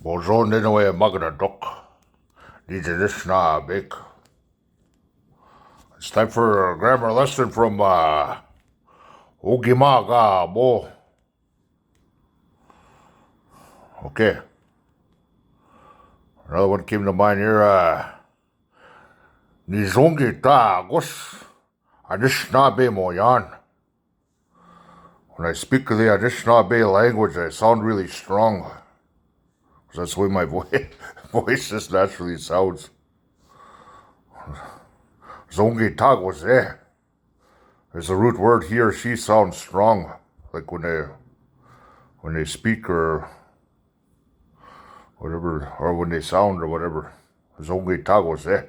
Bonjour, Ninoe Magadadok. Nizoongitaagoz. It's time for a grammar lesson from Ogimaga Bo. Okay. Another one came to mind here. Nizoongitaagoz. Anishinaabemoyaan. When I speak the Anishinaabe language, I sound really strong. That's the way my voice just naturally sounds. Zoongitaagoz, eh? There's a root word. He or she sounds strong, like when they speak or whatever, or when they sound or whatever. Zoongitaagoz, eh?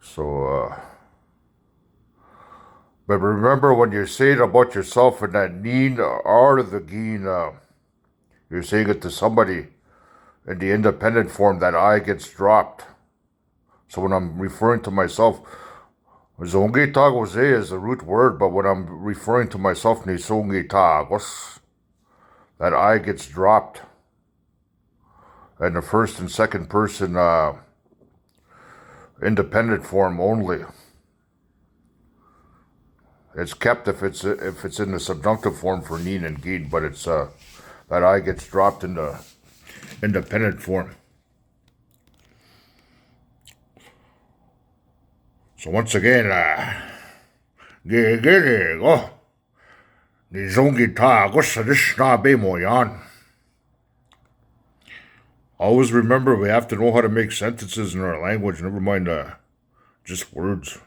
So, but remember when you say it about yourself in that neen or the geen, you're saying it to somebody in the independent form, that I gets dropped. So when I'm referring to myself, Zoongitaagoz is the root word, but when I'm referring to myself, Nizoongitaagoz, that I gets dropped. And the first and second person independent form only. It's kept if it's in the subjunctive form for neen and geen, but it's that I gets dropped in the independent form. So once again, Geget Igo. Nizoongitaagoz anishinaabemoyaan. Always remember, we have to know how to make sentences in our language, never mind just words.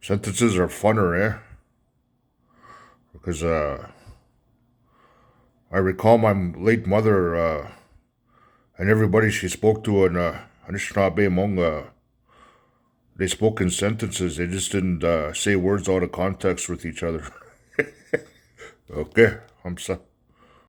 Sentences are funner, eh? Because I recall my late mother and everybody she spoke to in Anishinaabe, they spoke in sentences. They just didn't say words out of context with each other. Okay, I'm sorry.